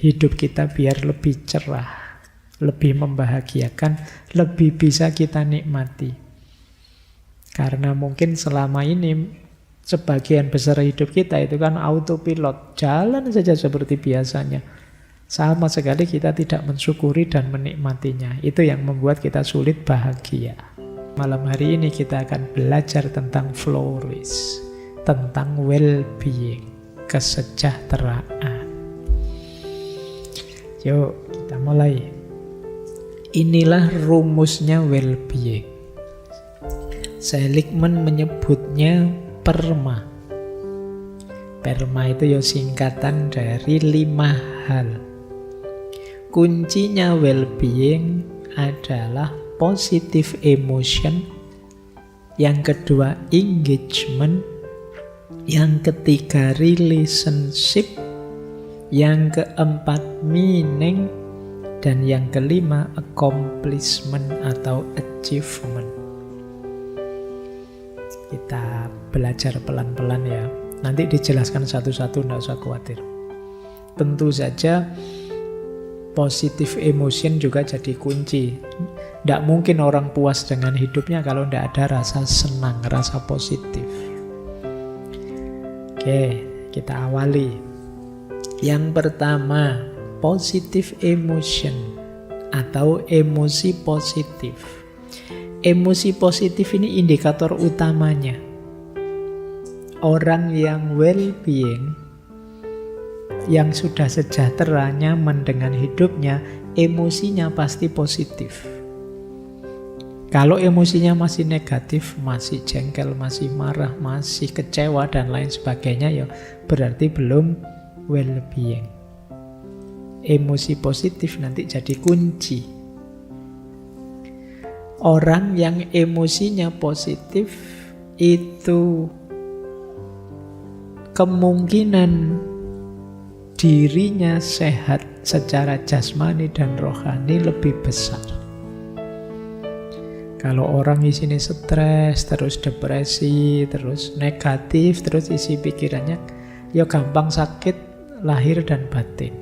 hidup kita biar lebih cerah, lebih membahagiakan, lebih bisa kita nikmati. Karena mungkin selama ini sebagian besar hidup kita itu kan autopilot, jalan saja seperti biasanya. Sama sekali kita tidak mensyukuri dan menikmatinya. Itu yang membuat kita sulit bahagia. Malam hari ini kita akan belajar tentang flourish, tentang well-being, kesejahteraan. Yuk kita mulai. Inilah rumusnya well-being. Seligman menyebutnya PERMA. PERMA itu ya singkatan dari 5 hal. Kuncinya well-being adalah positive emotion, yang kedua engagement, yang ketiga relationship, yang keempat meaning, dan yang kelima accomplishment atau achievement. Kita belajar pelan-pelan ya. Nanti dijelaskan satu-satu, tidak usah khawatir. Tentu saja positive emotion juga jadi kunci. Tidak mungkin orang puas dengan hidupnya kalau tidak ada rasa senang, rasa positif. Oke, kita awali. Yang pertama, positive emotion atau emosi positif. Emosi positif ini indikator utamanya. Orang yang well-being, yang sudah sejahtera, nyaman dengan hidupnya, emosinya pasti positif. Kalau emosinya masih negatif, masih jengkel, masih marah, masih kecewa, dan lain sebagainya, ya berarti belum well-being. Emosi positif nanti jadi kunci. Orang yang emosinya positif itu kemungkinan dirinya sehat secara jasmani dan rohani lebih besar. Kalau orang isinya stres, terus depresi, terus negatif, terus isi pikirannya, ya gampang sakit lahir dan batin.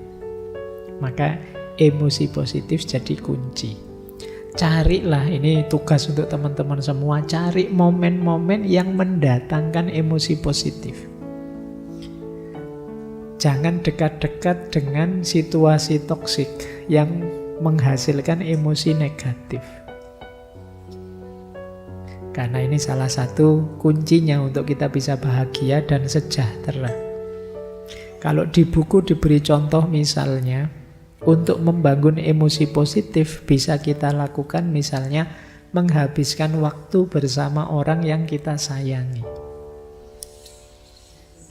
Maka emosi positif jadi kunci. Carilah, ini tugas untuk teman-teman semua, cari momen-momen yang mendatangkan emosi positif. Jangan dekat-dekat dengan situasi toksik yang menghasilkan emosi negatif. Karena ini salah satu kuncinya untuk kita bisa bahagia dan sejahtera. Kalau di buku diberi contoh misalnya, untuk membangun emosi positif bisa kita lakukan misalnya menghabiskan waktu bersama orang yang kita sayangi.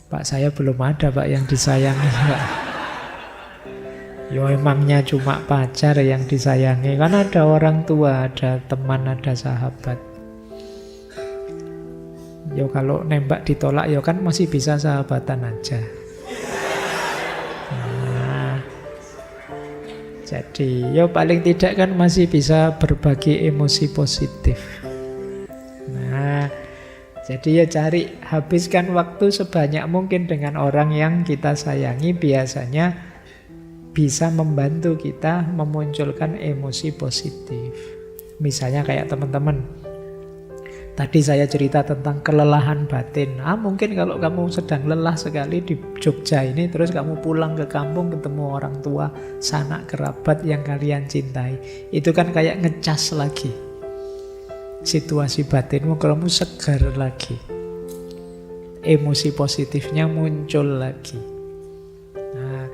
Pak, saya belum ada Pak yang disayangi Pak. Yo emangnya cuma pacar yang disayangi, kan ada orang tua, ada teman, ada sahabat. Yo kalau nembak ditolak yo kan masih bisa sahabatan aja. Jadi ya paling tidak kan masih bisa berbagi emosi positif. Nah, jadi ya cari, habiskan waktu sebanyak mungkin dengan orang yang kita sayangi, biasanya bisa membantu kita memunculkan emosi positif. Misalnya kayak teman-teman, tadi saya cerita tentang kelelahan batin. Mungkin kalau kamu sedang lelah sekali di Jogja ini, terus kamu pulang ke kampung ketemu orang tua, sanak kerabat yang kalian cintai, itu kan kayak ngecas lagi situasi batinmu, kamu segar lagi, emosi positifnya muncul lagi. Nah,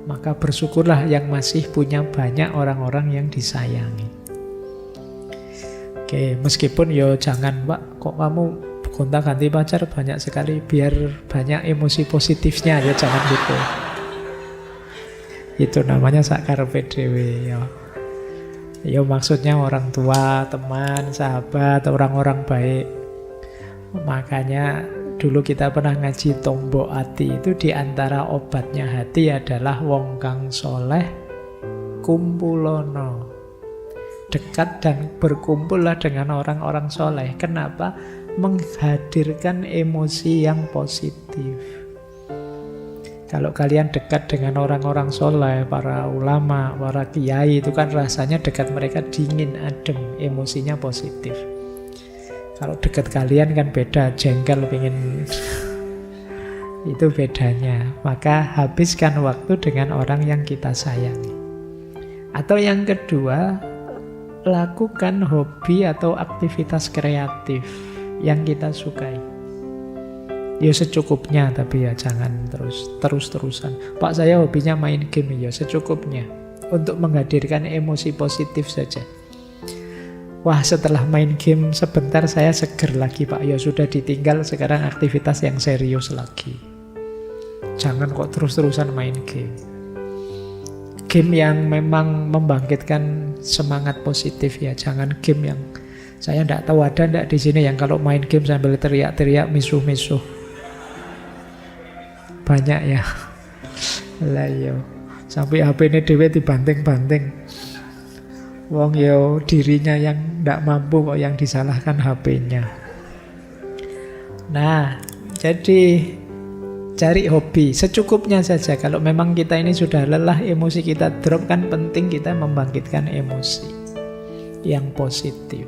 maka bersyukurlah yang masih punya banyak orang-orang yang disayangi. Oke, meskipun yo jangan Pak, kok kamu gonta-ganti pacar banyak sekali, biar banyak emosi positifnya, ya jangan gitu. Itu namanya sakar PDW ya. Ya maksudnya orang tua, teman, sahabat, orang-orang baik. Makanya dulu kita pernah ngaji Tombok Ati, itu diantara obatnya hati adalah wong kang soleh kumpulono. Dekat dan berkumpullah dengan orang-orang soleh. Kenapa? Menghadirkan emosi yang positif. Kalau kalian dekat dengan orang-orang soleh, para ulama, para kiai, itu kan rasanya dekat mereka dingin, adem, emosinya positif. Kalau dekat kalian kan beda, jengkel, pengen itu bedanya. Maka habiskan waktu dengan orang yang kita sayangi. Atau yang kedua, lakukan hobi atau aktivitas kreatif yang kita sukai. Ya secukupnya, tapi ya jangan terus-terusan. Pak, saya hobinya main game. Ya secukupnya, untuk menghadirkan emosi positif saja. Wah, setelah main game sebentar saya seger lagi, Pak. Ya sudah, ditinggal, sekarang aktivitas yang serius lagi. Jangan kok terus-terusan main game. Game yang memang membangkitkan semangat positif ya. Jangan game yang, saya tidak tahu ada tidak di sini yang kalau main game sambil teriak-teriak, misuh-misuh. Banyak ya. Lah yo, sampai HP ini dhewe dibanting-banting. Wong yo dirinya yang tidak mampu kok yang disalahkan HP-nya. Nah, jadi cari hobi secukupnya saja. Kalau memang kita ini sudah lelah, emosi kita drop, kan penting kita membangkitkan emosi yang positif.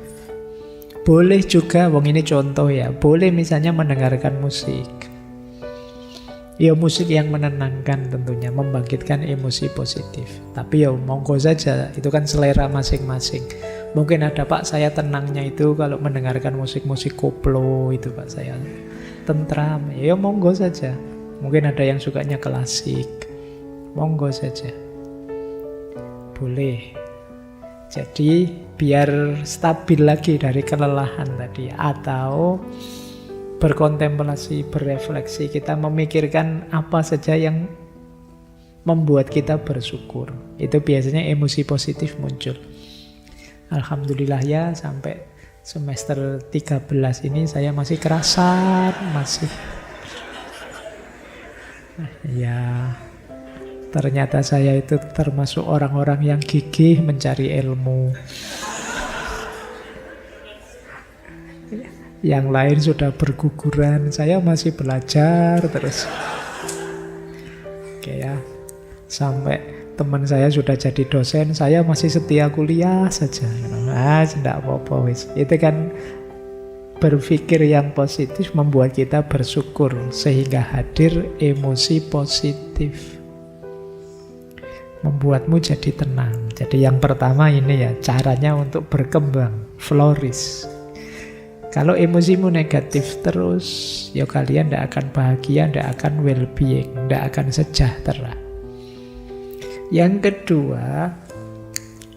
Boleh juga, wong ini contoh ya, boleh misalnya mendengarkan musik. Ya musik yang menenangkan tentunya, membangkitkan emosi positif. Tapi ya monggo saja, itu kan selera masing-masing. Mungkin ada, Pak, saya tenangnya itu kalau mendengarkan musik-musik koplo itu, Pak, saya tentram. Ya monggo saja. Mungkin ada yang sukanya klasik. Monggo saja. Boleh. Jadi biar stabil lagi dari kelelahan tadi. Atau berkontemplasi, berefleksi, kita memikirkan apa saja yang membuat kita bersyukur. Itu biasanya emosi positif muncul. Alhamdulillah ya, sampai semester 13 ini saya masih kerasan, masih ya, ternyata saya itu termasuk orang-orang yang gigih mencari ilmu. Yang lain sudah berguguran, saya masih belajar terus. Oke ya, sampai teman saya sudah jadi dosen, saya masih setia kuliah saja. Nah, tidak apa-apa wis. Itu kan berpikir yang positif membuat kita bersyukur sehingga hadir emosi positif. Membuatmu jadi tenang. Jadi yang pertama ini ya, caranya untuk berkembang, flourish. Kalau emosimu negatif terus, ya kalian tidak akan bahagia, tidak akan well-being, tidak akan sejahtera. Yang kedua,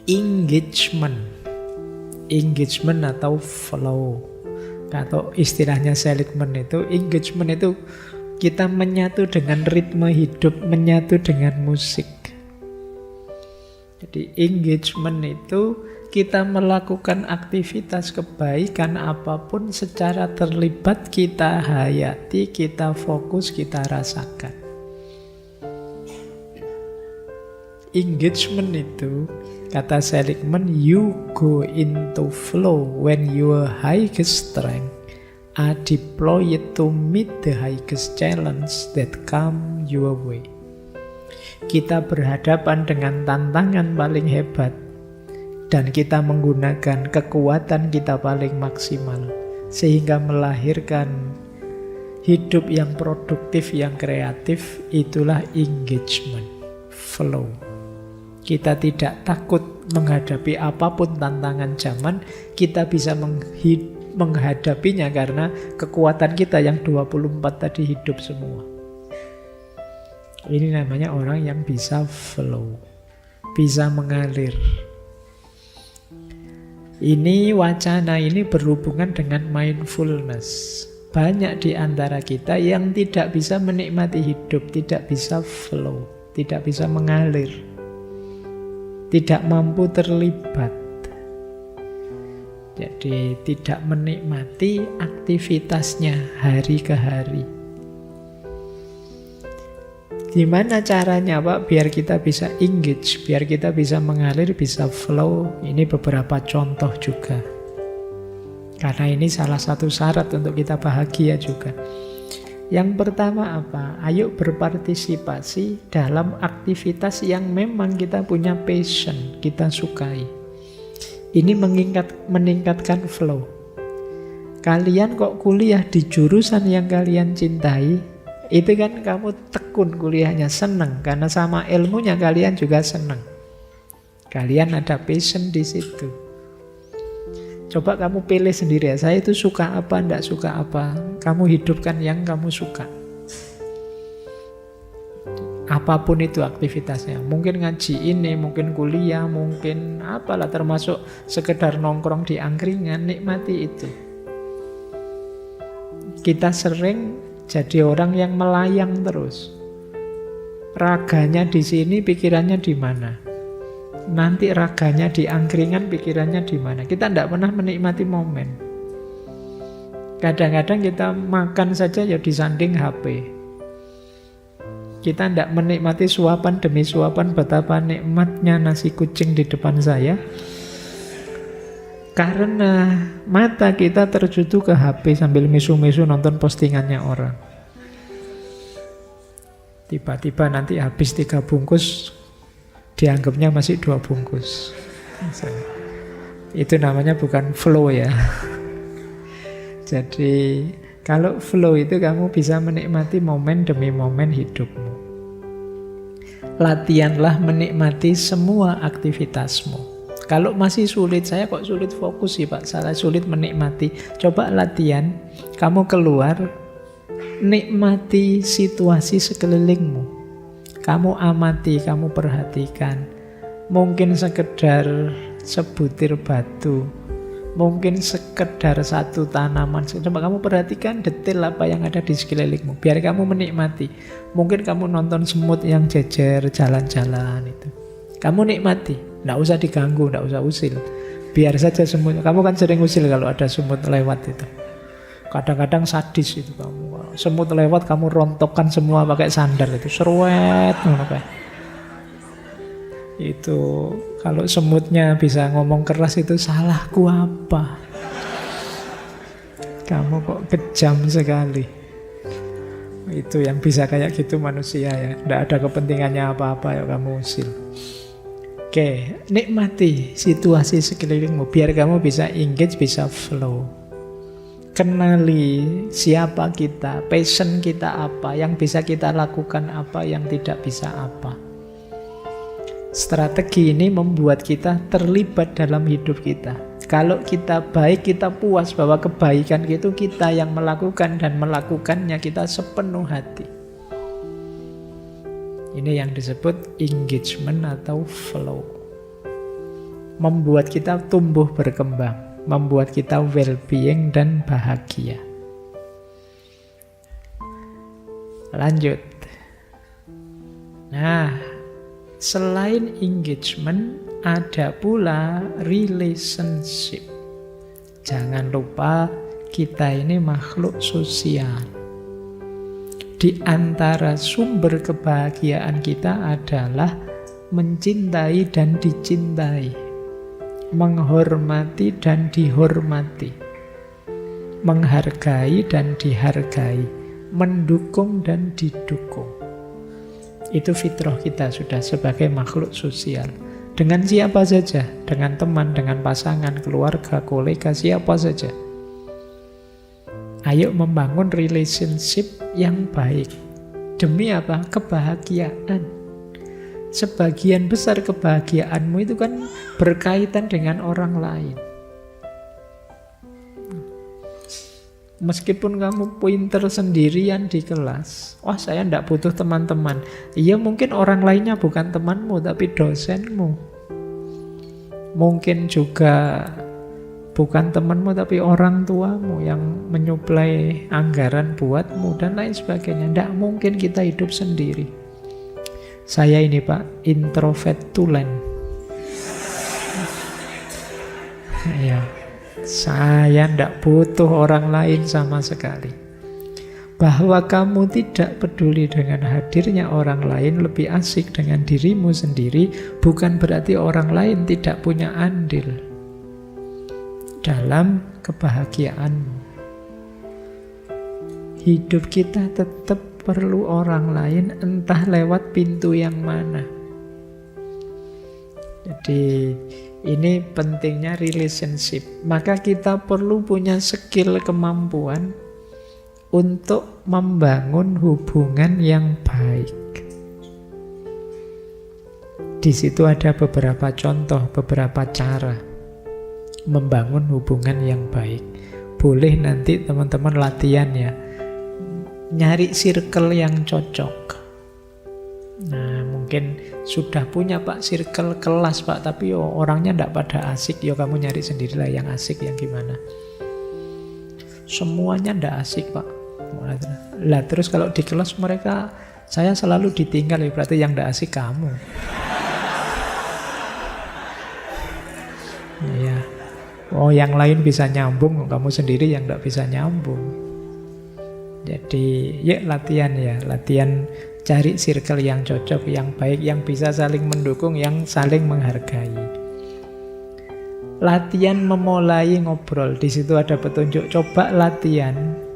engagement. Engagement atau flow. Atau istilahnya seligman itu, engagement itu kita menyatu dengan ritme hidup, menyatu dengan musik. Jadi engagement itu kita melakukan aktivitas kebaikan apapun secara terlibat, kita hayati, kita fokus, kita rasakan. Engagement itu, kata Seligman, you go into flow when your highest strength are deployed to meet the highest challenge that come your way. Kita berhadapan dengan tantangan paling hebat, dan kita menggunakan kekuatan kita paling maksimal sehingga melahirkan hidup yang produktif, yang kreatif. Itulah engagement, flow. Kita tidak takut menghadapi apapun tantangan zaman, kita bisa menghadapinya karena kekuatan kita yang 24 tadi hidup semua. Ini namanya orang yang bisa flow, bisa mengalir. Ini wacana ini berhubungan dengan mindfulness. Banyak di antara kita yang tidak bisa menikmati hidup, tidak bisa flow, tidak bisa mengalir, tidak mampu terlibat. Jadi tidak menikmati aktivitasnya hari ke hari. Gimana caranya, Pak, biar kita bisa engage, biar kita bisa mengalir, bisa flow? Ini beberapa contoh juga. Karena ini salah satu syarat untuk kita bahagia juga. Yang pertama apa? Ayo berpartisipasi dalam aktivitas yang memang kita punya passion, kita sukai. Ini meningkatkan flow. Kalian kok kuliah di jurusan yang kalian cintai, itu kan kamu tekun kuliahnya, seneng. Karena sama ilmunya kalian juga seneng. Kalian ada passion di situ. Coba kamu pilih sendiri ya, saya itu suka apa, enggak suka apa. Kamu hidupkan yang kamu suka. Apapun itu aktivitasnya. Mungkin ngaji ini, mungkin kuliah, mungkin apalah, termasuk sekedar nongkrong di angkringan, nikmati itu. Kita sering jadi orang yang melayang terus. Raganya di sini, pikirannya di mana? Nanti raganya di angkringan, pikirannya di mana? Kita tidak pernah menikmati momen. Kadang-kadang kita makan saja ya disanding HP. Kita tidak menikmati suapan demi suapan betapa nikmatnya nasi kucing di depan saya. Karena mata kita tertuju ke HP sambil misu-misu nonton postingannya orang. Tiba-tiba nanti habis 3 bungkus, dianggapnya masih 2 bungkus. Itu namanya bukan flow ya. Jadi kalau flow itu kamu bisa menikmati momen demi momen hidupmu. Latihanlah menikmati semua aktivitasmu. Kalau masih sulit, saya kok sulit fokus sih Pak, saya sulit menikmati. Coba latihan, kamu keluar, nikmati situasi sekelilingmu. Kamu amati, kamu perhatikan. Mungkin sekedar sebutir batu, mungkin sekedar satu tanaman. Coba kamu perhatikan detail apa yang ada di sekelilingmu, biar kamu menikmati. Mungkin kamu nonton semut yang jejer jalan-jalan itu, kamu nikmati, nggak usah diganggu, nggak usah usil, biar saja semut. Kamu kan sering usil kalau ada semut lewat itu. Kadang-kadang sadis itu kamu. Semut lewat kamu rontokkan semua pakai sandal itu, seruet. Itu kalau semutnya bisa ngomong keras itu, salahku apa? Kamu kok kejam sekali. Itu yang bisa kayak gitu manusia ya. Nggak ada kepentingannya apa-apa ya kamu usil. Oke, nikmati situasi sekelilingmu biar kamu bisa engage, bisa flow. Kenali siapa kita, passion kita apa, yang bisa kita lakukan apa, yang tidak bisa apa. Strategi ini membuat kita terlibat dalam hidup kita. Kalau kita baik, kita puas bahwa kebaikan itu kita yang melakukan, dan melakukannya kita sepenuh hati. Ini yang disebut engagement atau flow. Membuat kita tumbuh berkembang, membuat kita well-being dan bahagia. Lanjut. Nah, selain engagement, ada pula relationship. Jangan lupa kita ini makhluk sosial. Di antara sumber kebahagiaan kita adalah mencintai dan dicintai, menghormati dan dihormati, menghargai dan dihargai, mendukung dan didukung. Itu fitrah kita sudah sebagai makhluk sosial. Dengan siapa saja, dengan teman, dengan pasangan, keluarga, kolega, siapa saja. Ayo membangun relationship yang baik. Demi apa? Kebahagiaan. Sebagian besar kebahagiaanmu itu kan berkaitan dengan orang lain. Meskipun kamu pinter sendirian di kelas, wah saya tidak butuh teman-teman. Iya, mungkin orang lainnya bukan temanmu, tapi dosenmu. Mungkin juga bukan temanmu, tapi orang tuamu yang menyuplai anggaran buatmu, dan lain sebagainya. Tidak mungkin kita hidup sendiri. Saya ini Pak, introvert tulen. Ya. Saya tidak butuh orang lain sama sekali. Bahwa kamu tidak peduli dengan hadirnya orang lain, lebih asik dengan dirimu sendiri, bukan berarti orang lain tidak punya andil dalam kebahagiaanmu. hidup kita tetap perlu orang lain, entah lewat pintu yang mana. Jadi ini pentingnya relationship. Maka kita perlu punya skill, kemampuan untuk membangun hubungan yang baik. Di situ ada beberapa contoh, beberapa cara membangun hubungan yang baik. Boleh nanti teman-teman latihan ya, nyari circle yang cocok. Nah, mungkin sudah punya Pak circle kelas Pak, tapi orangnya tidak pada asik. Kamu nyari sendirilah yang asik, yang gimana. Semuanya tidak asik Pak. Lah terus kalau di kelas mereka, saya selalu ditinggal, ya berarti yang tidak asik kamu. Ya. Yang lain bisa nyambung, kamu sendiri yang tidak bisa nyambung. Jadi latihan ya, latihan cari circle yang cocok, yang baik, yang bisa saling mendukung, yang saling menghargai. Latihan memulai ngobrol, di situ ada petunjuk. Coba latihan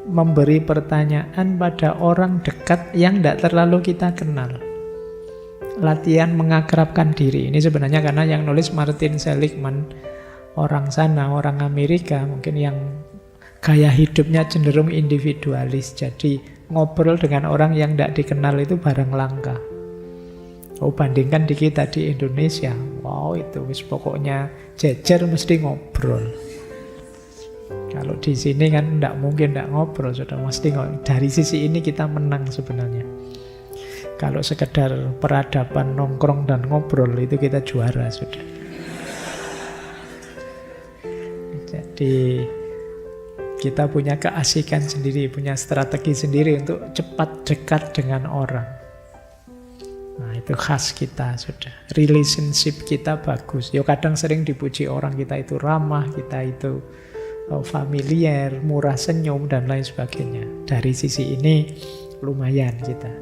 memberi pertanyaan pada orang dekat yang tidak terlalu kita kenal. Latihan mengakrabkan diri. Ini sebenarnya karena yang nulis Martin Seligman, orang sana, orang Amerika, mungkin yang gaya hidupnya cenderung individualis. Jadi ngobrol dengan orang yang tidak dikenal itu barang langka. Bandingkan di kita di Indonesia, itu pokoknya jejer mesti ngobrol. Kalau di sini kan tidak mungkin tidak ngobrol, sudah mesti ngobrol. Dari sisi ini kita menang sebenarnya. Kalau sekedar peradaban nongkrong dan ngobrol itu kita juara sudah. Jadi kita punya keasikan sendiri, punya strategi sendiri untuk cepat dekat dengan orang. Nah, itu khas kita sudah. Relationship kita bagus. Kadang sering dipuji orang, kita itu ramah, kita itu familiar, murah senyum, dan lain sebagainya. Dari sisi ini lumayan kita.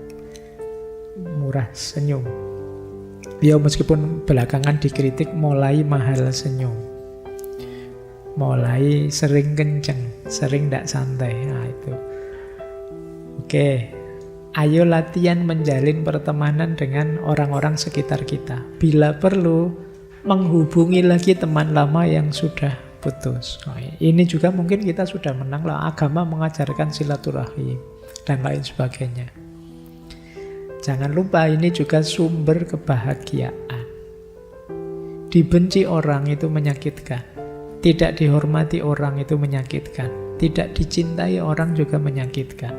Murah senyum. Meskipun belakangan dikritik mulai mahal senyum. Mulai sering kenceng, sering tidak santai. Nah, itu. Oke. Ayo latihan menjalin pertemanan dengan orang-orang sekitar kita. Bila perlu, menghubungi lagi teman lama yang sudah putus. Ini juga mungkin kita sudah menang lah. Agama mengajarkan silaturahim dan lain sebagainya. Jangan lupa ini juga sumber kebahagiaan. Dibenci orang itu menyakitkan. Tidak dihormati orang itu menyakitkan. Tidak dicintai orang juga menyakitkan.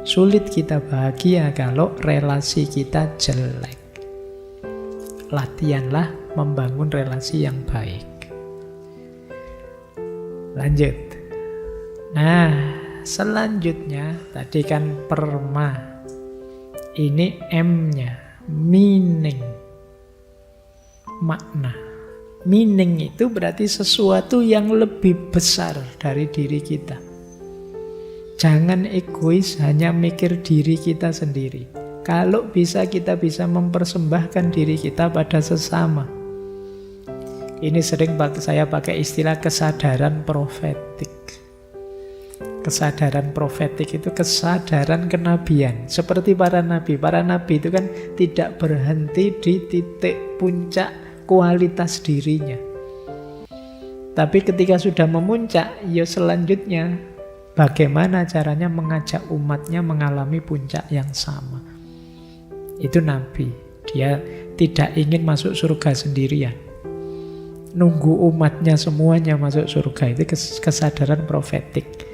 Sulit kita bahagia kalau relasi kita jelek. Latihanlah membangun relasi yang baik. Lanjut. Nah, selanjutnya tadi kan perma. Ini M-nya, meaning, makna. Meaning itu berarti sesuatu yang lebih besar dari diri kita. Jangan egois hanya mikir diri kita sendiri. Kalau bisa kita bisa mempersembahkan diri kita pada sesama. Ini sering saya pakai istilah kesadaran profetik. Kesadaran profetik itu kesadaran kenabian. Seperti para nabi. Para nabi itu kan tidak berhenti di titik puncak kualitas dirinya. Tapi ketika sudah memuncak, selanjutnya bagaimana caranya mengajak umatnya mengalami puncak yang sama. Itu nabi. Dia tidak ingin masuk surga sendirian. Nunggu umatnya semuanya masuk surga. Itu kesadaran profetik.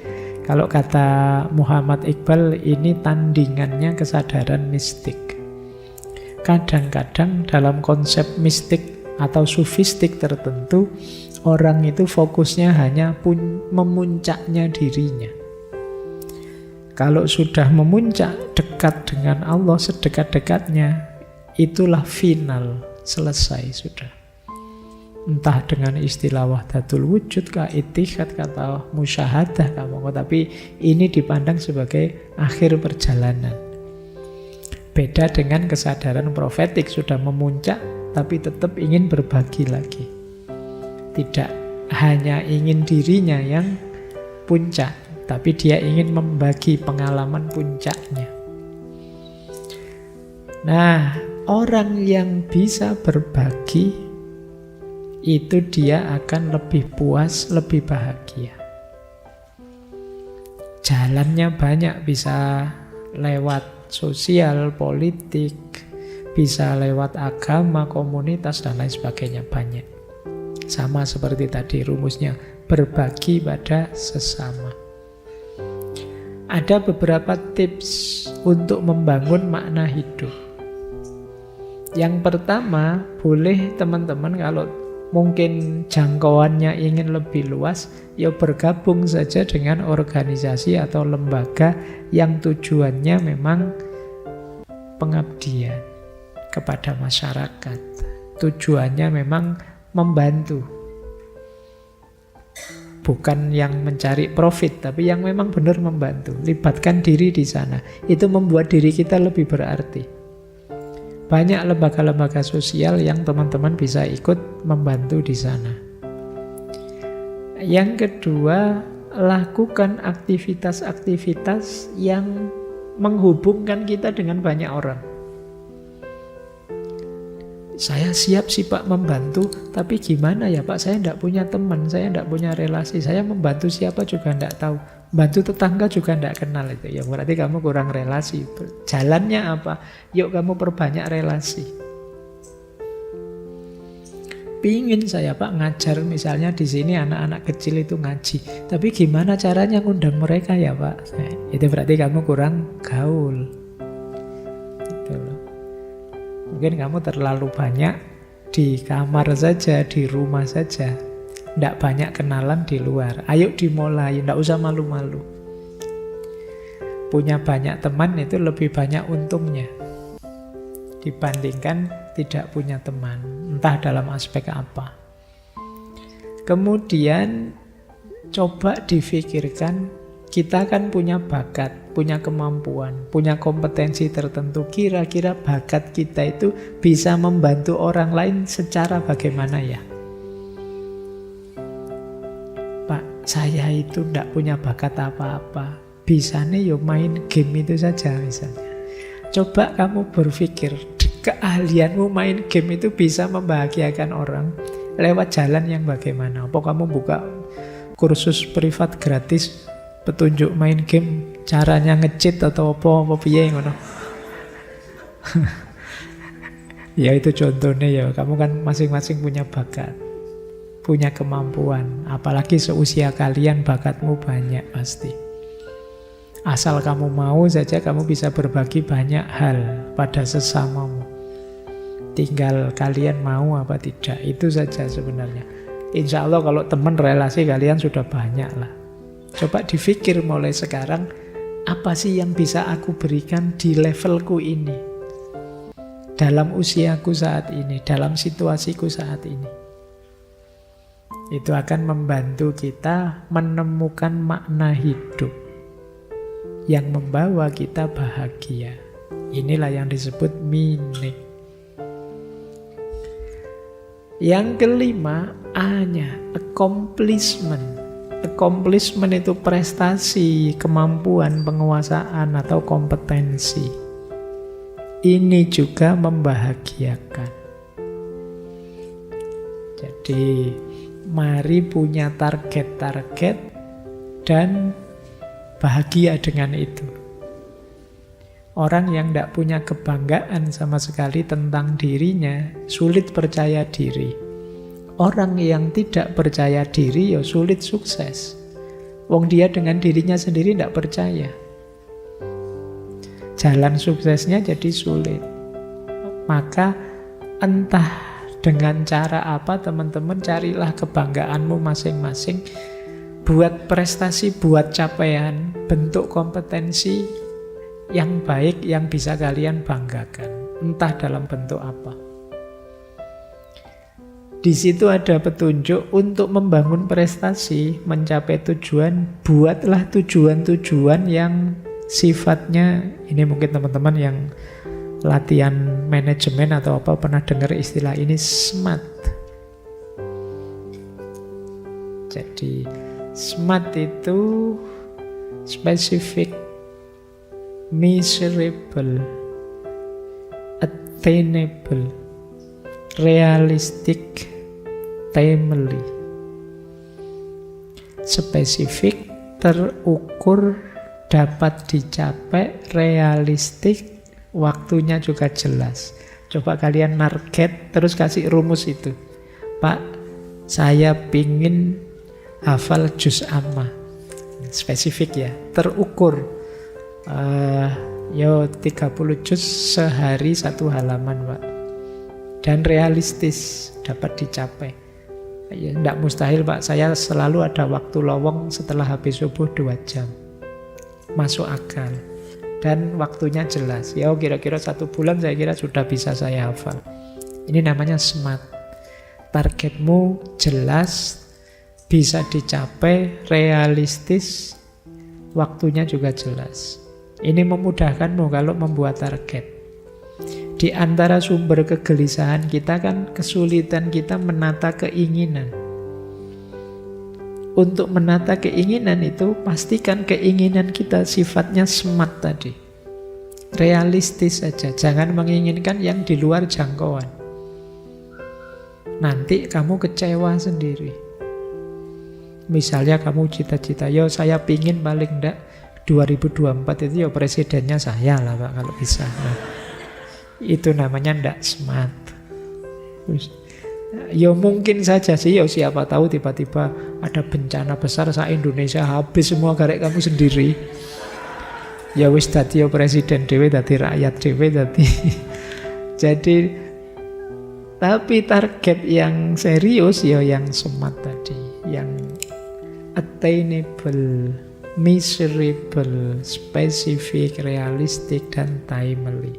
Kalau kata Muhammad Iqbal, ini tandingannya kesadaran mistik. Kadang-kadang dalam konsep mistik atau sufistik tertentu, orang itu fokusnya hanya memuncaknya dirinya. Kalau sudah memuncak dekat dengan Allah sedekat-dekatnya, itulah final, selesai sudah. Entah dengan istilah wahdatul wujud, kah ittihad, kata musyahadah, tapi ini dipandang sebagai akhir perjalanan. Beda dengan kesadaran profetik, sudah memuncak tapi tetap ingin berbagi lagi. Tidak hanya ingin dirinya yang puncak, tapi dia ingin membagi pengalaman puncaknya. Nah, orang yang bisa berbagi itu dia akan lebih puas, lebih bahagia. Jalannya banyak, bisa lewat sosial, politik, bisa lewat agama, komunitas, dan lain sebagainya, banyak. Sama seperti tadi rumusnya, berbagi pada sesama. Ada beberapa tips untuk membangun makna hidup. Yang pertama, boleh teman-teman kalau mungkin jangkauannya ingin lebih luas, ya bergabung saja dengan organisasi atau lembaga yang tujuannya memang pengabdian kepada masyarakat. Tujuannya memang membantu. Bukan yang mencari profit, tapi yang memang benar membantu. Libatkan diri di sana. Itu membuat diri kita lebih berarti. Banyak lembaga-lembaga sosial yang teman-teman bisa ikut membantu di sana. Yang kedua, lakukan aktivitas-aktivitas yang menghubungkan kita dengan banyak orang. Saya siap sih Pak membantu, tapi gimana ya Pak, saya tidak punya teman, saya tidak punya relasi, saya membantu siapa juga tidak tahu. Bantu tetangga juga tidak kenal itu. Ya berarti kamu kurang relasi. Jalannya apa? Yuk kamu perbanyak relasi. Pingin saya Pak ngajar misalnya di sini anak-anak kecil itu ngaji. Tapi gimana caranya ngundang mereka ya Pak? Nah, itu berarti kamu kurang gaul. Gitu loh. Mungkin kamu terlalu banyak di kamar saja, di rumah saja. Tidak banyak kenalan di luar. Ayo dimulai, tidak usah malu-malu. Punya banyak teman itu lebih banyak untungnya dibandingkan tidak punya teman, entah dalam aspek apa. Kemudian coba difikirkan, kita kan punya bakat, punya kemampuan, punya kompetensi tertentu. Kira-kira bakat kita itu bisa membantu orang lain secara bagaimana ya? Pak, saya itu tidak punya bakat apa-apa. Bisanya ya main game itu saja misalnya. Coba kamu berpikir, keahlianmu main game itu bisa membahagiakan orang lewat jalan yang bagaimana? Apa kamu buka kursus privat gratis, petunjuk main game, caranya nge-cheat atau apa piye ngono. Ya itu contohnya ya, kamu kan masing-masing punya bakat, punya kemampuan, apalagi seusia kalian bakatmu banyak pasti. Asal kamu mau saja kamu bisa berbagi banyak hal pada sesamamu. Tinggal kalian mau apa tidak, itu saja sebenarnya. Insya Allah kalau teman relasi kalian sudah banyak lah. Coba dipikir mulai sekarang, apa sih yang bisa aku berikan di levelku ini, dalam usiaku saat ini, dalam situasiku saat ini. Itu akan membantu kita menemukan makna hidup yang membawa kita bahagia. Inilah yang disebut meaning. Yang kelima, A-nya, accomplishment. Accomplishment itu prestasi, kemampuan, penguasaan, atau kompetensi. Ini juga membahagiakan. Jadi, mari punya target-target dan bahagia dengan itu. Orang yang tidak punya kebanggaan sama sekali tentang dirinya, sulit percaya diri. Orang yang tidak percaya diri, ya sulit sukses. Wong dia dengan dirinya sendiri tidak percaya. Jalan suksesnya jadi sulit. Maka entah dengan cara apa teman-teman, carilah kebanggaanmu masing-masing. Buat prestasi, buat capaian, bentuk kompetensi yang baik yang bisa kalian banggakan. Entah dalam bentuk apa. Di situ ada petunjuk untuk membangun prestasi, mencapai tujuan. Buatlah tujuan-tujuan yang sifatnya, ini mungkin teman-teman yang latihan manajemen atau apa pernah dengar istilah ini, SMART. Jadi SMART itu specific, measurable, attainable, realistic, timely. Spesifik, terukur, dapat dicapai, realistik, waktunya juga jelas. Coba kalian market terus kasih rumus itu. Pak, saya pingin hafal juz amma. Spesifik ya, terukur. 30 juz sehari 1 halaman, Pak. Dan realistis, dapat dicapai. Ya, tidak mustahil, Pak. Saya selalu ada waktu lowong setelah habis subuh 2 jam. Masuk akal. Dan waktunya jelas. Ya kira-kira 1 bulan saya kira sudah bisa saya hafal. Ini namanya SMART. Targetmu jelas, bisa dicapai, realistis, waktunya juga jelas. Ini memudahkanmu kalau membuat target. Di antara sumber kegelisahan kita kan kesulitan kita menata keinginan. Untuk menata keinginan itu pastikan keinginan kita sifatnya smart tadi. Realistis saja, jangan menginginkan yang di luar jangkauan. Nanti kamu kecewa sendiri. Misalnya kamu cita-cita, yo saya pingin paling enggak 2024 itu ya presidennya saya lah Pak kalau bisa. Nah, itu namanya ndak smart. Ya mungkin saja sih, ya siapa tahu tiba-tiba ada bencana besar se-Indonesia habis semua garek kamu sendiri. Ya wis dadi ya presiden dhewe, dadi rakyat dhewe, dadi. Jadi tapi target yang serius ya yang smart tadi, yang attainable, measurable, specific, realistic dan timely.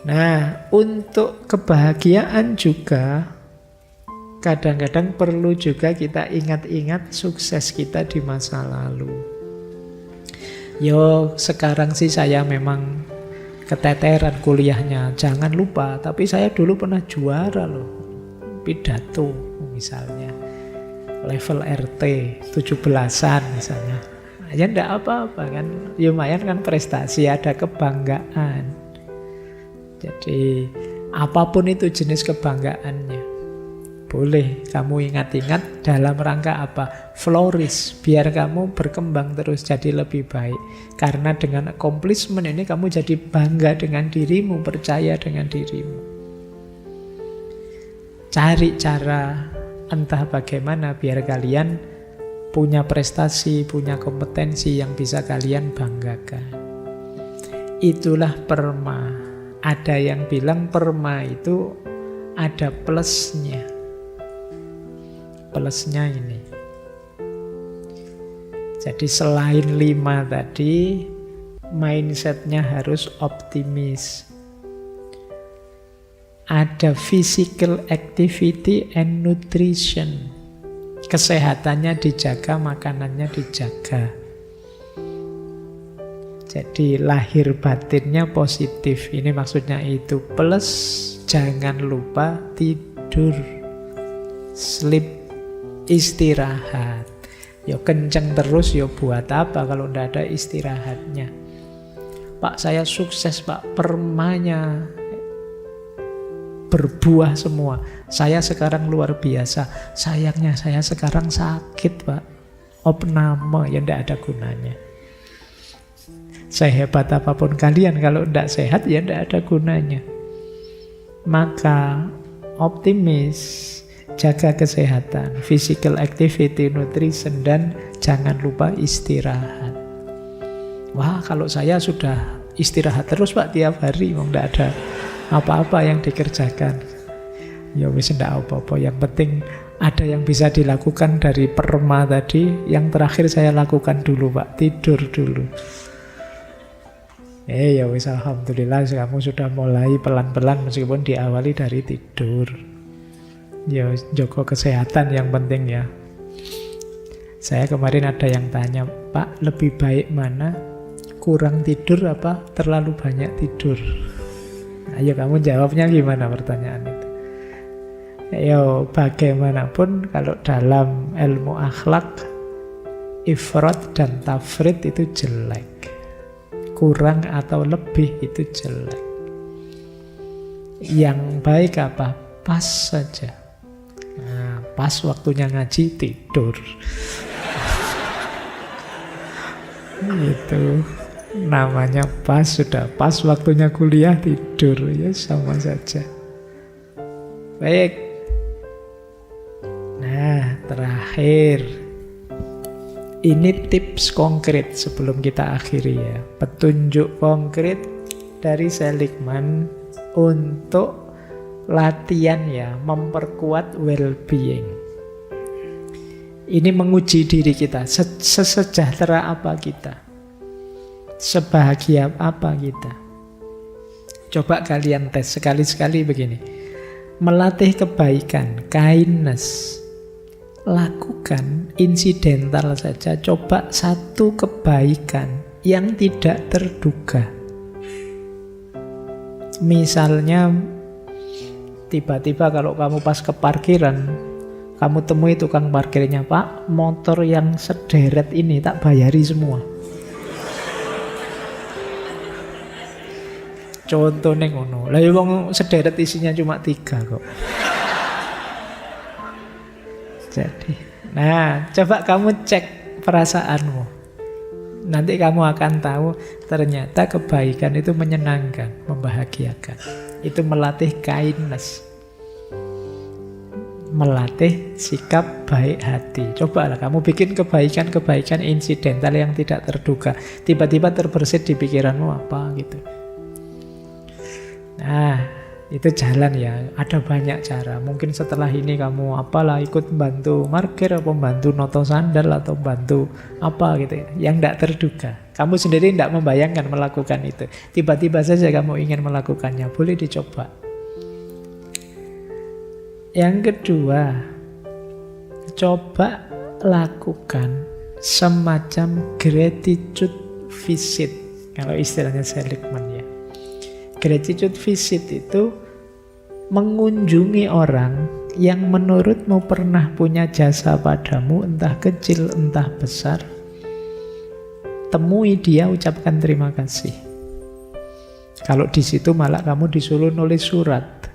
Nah, untuk kebahagiaan juga kadang-kadang perlu juga kita ingat-ingat sukses kita di masa lalu. Yo, sekarang sih saya memang keteteran kuliahnya, jangan lupa. Tapi saya dulu pernah juara loh, pidato misalnya, level RT 17-an misalnya. Ya enggak apa-apa kan, lumayan kan prestasi, ada kebanggaan. Jadi apapun itu jenis kebanggaannya, boleh kamu ingat-ingat dalam rangka apa? Flourish, biar kamu berkembang terus jadi lebih baik. Karena dengan accomplishment ini kamu jadi bangga dengan dirimu, percaya dengan dirimu. Cari cara entah bagaimana biar kalian punya prestasi, punya kompetensi yang bisa kalian banggakan. Itulah perma. Ada yang bilang perma itu ada plusnya. Plusnya ini. Jadi selain 5 tadi, mindsetnya harus optimis. Ada physical activity and nutrition. Kesehatannya dijaga, makanannya dijaga. Jadi lahir batinnya positif. Ini maksudnya itu. Plus jangan lupa tidur. Sleep, istirahat. Ya kenceng terus ya buat apa kalau tidak ada istirahatnya. Pak saya sukses Pak, permanya berbuah semua. Saya sekarang luar biasa. Sayangnya saya sekarang sakit Pak. Opname, ya tidak ada gunanya. Sehebat apapun kalian, kalau tidak sehat ya tidak ada gunanya. Maka optimis, jaga kesehatan, physical activity, nutrition, dan jangan lupa istirahat. Wah kalau saya sudah istirahat terus Pak tiap hari, memang tidak ada apa-apa yang dikerjakan. Ya wis tidak apa-apa, yang penting ada yang bisa dilakukan dari perma tadi. Yang terakhir saya lakukan dulu Pak, tidur dulu. Ya wis alhamdulillah kamu sudah mulai pelan-pelan meskipun diawali dari tidur. Ya jaga kesehatan yang penting ya. Saya kemarin ada yang tanya, Pak lebih baik mana? Kurang tidur apa terlalu banyak tidur? Ayo kamu jawabnya gimana pertanyaan itu? Ya bagaimanapun kalau dalam ilmu akhlak Ifrat dan tafrit itu jelek. Kurang atau lebih itu jelek. Yang baik apa? Pas saja. Nah, pas waktunya ngaji, tidur. Itu namanya pas, sudah pas waktunya kuliah, tidur. Ya sama saja. Baik. Nah, terakhir. Ini tips konkret sebelum kita akhiri ya. Petunjuk konkret dari Seligman untuk latihan ya, memperkuat well-being. Ini menguji diri kita, sesejahtera apa kita, sebahagia apa kita. Coba kalian tes sekali-sekali begini. Melatih kebaikan, kindness. Lakukan insidental saja, coba satu kebaikan yang tidak terduga. Misalnya tiba-tiba kalau kamu pas ke parkiran, kamu temui tukang parkirnya, "Pak, motor yang sederet ini tak bayari semua." Contohnya ngono. Lah wong sederet isinya cuma 3 kok. Jadi, nah coba kamu cek perasaanmu. Nanti kamu akan tahu ternyata kebaikan itu menyenangkan, membahagiakan. Itu melatih kindness. Melatih sikap baik hati. Cobalah kamu bikin kebaikan-kebaikan insidental yang tidak terduga. Tiba-tiba terbersit di pikiranmu apa gitu. Nah, itu jalan ya, ada banyak cara. Mungkin setelah ini kamu apalah ikut bantu parkir, atau bantu noto sandal, atau bantu apa gitu ya, yang tidak terduga. Kamu sendiri tidak membayangkan melakukan itu. Tiba-tiba saja kamu ingin melakukannya, boleh dicoba. Yang kedua, coba lakukan semacam gratitude visit. Kalau istilahnya Seligman ya. Gratitude visit itu mengunjungi orang yang menurutmu pernah punya jasa padamu, entah kecil, entah besar. Temui dia, ucapkan terima kasih. Kalau di situ malah kamu disuruh nulis surat,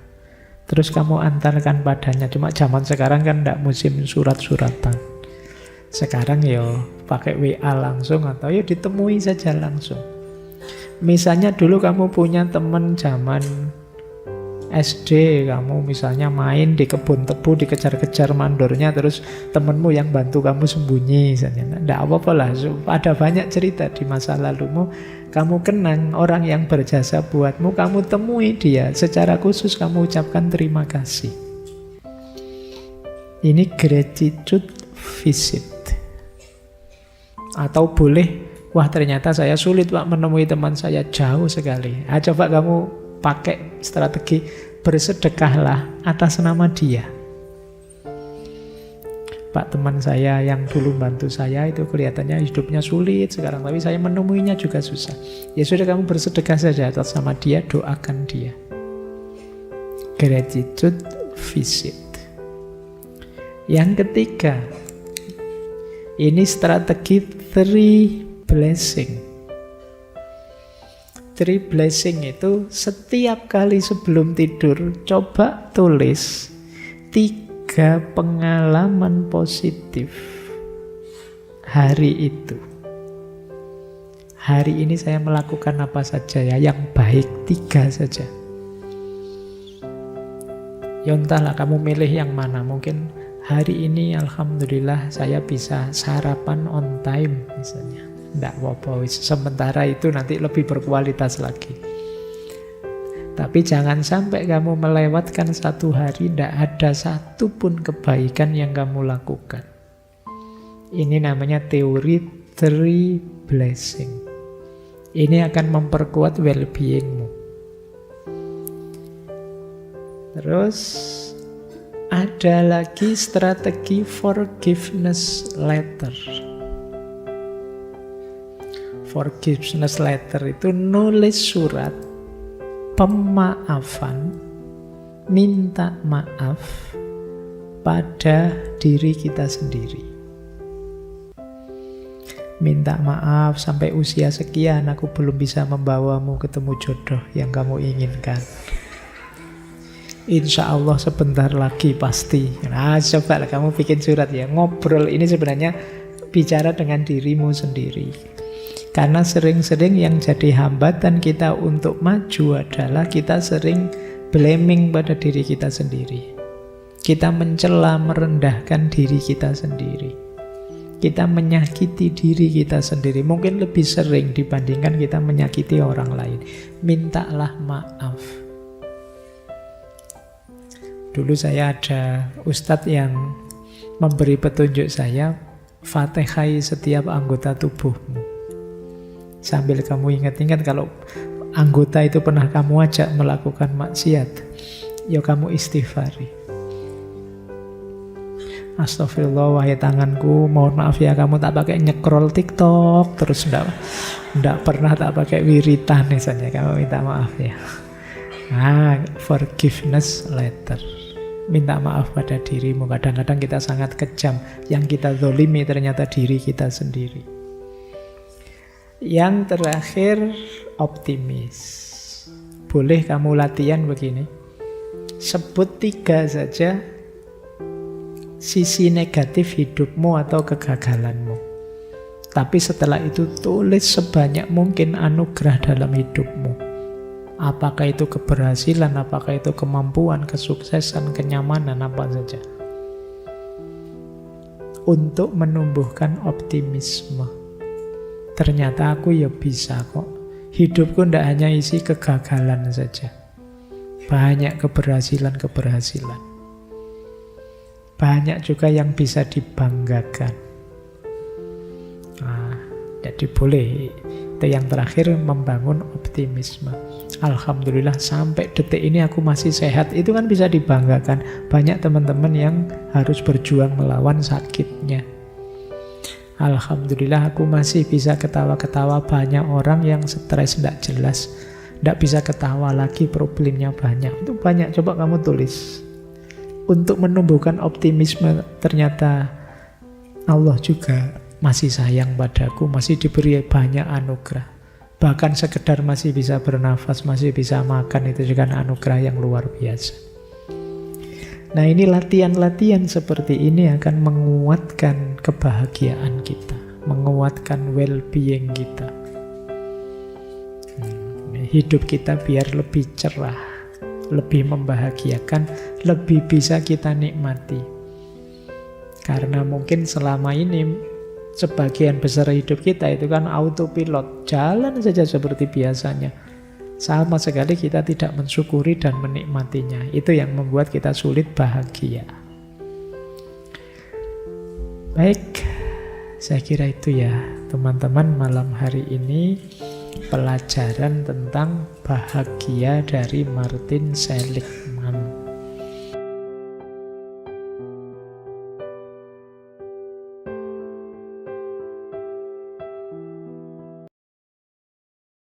terus kamu antarkan padanya. Cuma zaman sekarang kan tidak musim surat-suratan. Sekarang ya pakai WA langsung, atau ya ditemui saja langsung. Misalnya dulu kamu punya teman zaman SD, kamu misalnya main di kebun tebu, dikejar-kejar mandornya, terus temenmu yang bantu kamu sembunyi misalnya. Tidak apa-apa lah, ada banyak cerita di masa lalumu. Kamu kenang orang yang berjasa buatmu, kamu temui dia, secara khusus kamu ucapkan terima kasih. Ini gratitude visit. Atau boleh, wah ternyata saya sulit Pak menemui teman saya, jauh sekali. Nah, coba kamu pakai strategi bersedekahlah atas nama dia. Pak, teman saya yang dulu bantu saya itu kelihatannya hidupnya sulit sekarang, tapi saya menemuinya juga susah. Ya sudah, kamu bersedekah saja atas nama dia, doakan dia. Gratitude visit. Yang ketiga, ini strategi 3 blessing. 3 blessing itu setiap kali sebelum tidur coba tulis 3 pengalaman positif hari itu. Hari ini saya melakukan apa saja ya, yang baik 3 saja. Ya entahlah kamu milih yang mana. Mungkin hari ini alhamdulillah saya bisa sarapan on time misalnya. Tidak apa-apa, sementara itu nanti lebih berkualitas lagi. Tapi jangan sampai kamu melewatkan satu hari tidak ada satupun kebaikan yang kamu lakukan. Ini namanya teori 3 blessing. Ini akan memperkuat well-beingmu. Terus ada lagi strategi forgiveness letter. Forgiveness letter itu nulis surat pemaafan, minta maaf pada diri kita sendiri. Minta maaf sampai usia sekian aku belum bisa membawamu ketemu jodoh yang kamu inginkan. Insya Allah sebentar lagi pasti. Nah, coba lah kamu bikin surat ya. Ngobrol ini sebenarnya bicara dengan dirimu sendiri. Karena sering-sering yang jadi hambatan kita untuk maju adalah kita sering blaming pada diri kita sendiri. Kita mencela, merendahkan diri kita sendiri. Kita menyakiti diri kita sendiri. Mungkin lebih sering dibandingkan kita menyakiti orang lain. Mintalah maaf. Dulu saya ada ustadz yang memberi petunjuk saya, fatihai setiap anggota tubuhmu. Sambil kamu ingat-ingat kalau anggota itu pernah kamu ajak melakukan maksiat, ya kamu istighfari. Astagfirullah, wahai tanganku, mohon maaf ya kamu tak pakai nyekrol TikTok, terus ndak pernah tak pakai wiritan misalnya, kamu minta maaf ya. Nah, forgiveness letter. Minta maaf pada dirimu. Kadang-kadang kita sangat kejam. Yang kita zolimi ternyata diri kita sendiri. Yang terakhir, optimis. Boleh kamu latihan begini. Sebut 3 saja sisi negatif hidupmu atau kegagalanmu. Tapi setelah itu tulis sebanyak mungkin anugerah dalam hidupmu. Apakah itu keberhasilan, apakah itu kemampuan, kesuksesan, kenyamanan, apa saja. Untuk menumbuhkan optimisme. Ternyata aku ya bisa kok. Hidupku tidak hanya isi kegagalan saja. Banyak keberhasilan-keberhasilan. Banyak juga yang bisa dibanggakan. Nah, jadi boleh. Itu yang terakhir, membangun optimisme. Alhamdulillah sampai detik ini aku masih sehat. Itu kan bisa dibanggakan. Banyak teman-teman yang harus berjuang melawan sakitnya. Alhamdulillah aku masih bisa ketawa-ketawa. Banyak orang yang stres, tidak jelas, tidak bisa ketawa lagi, problemnya banyak. Itu banyak, coba kamu tulis. Untuk menumbuhkan optimisme, ternyata Allah juga masih sayang padaku, masih diberi banyak anugerah. Bahkan sekedar masih bisa bernafas, masih bisa makan, itu juga anugerah yang luar biasa. Nah, ini latihan-latihan seperti ini akan menguatkan kebahagiaan kita, menguatkan well-being kita. Hidup kita biar lebih cerah, lebih membahagiakan, lebih bisa kita nikmati. Karena mungkin selama ini sebagian besar hidup kita itu kan autopilot, jalan saja seperti biasanya. Sama sekali kita tidak mensyukuri dan menikmatinya. Itu yang membuat kita sulit bahagia. Baik, saya kira itu ya teman-teman, malam hari ini pelajaran tentang bahagia dari Martin Seligman.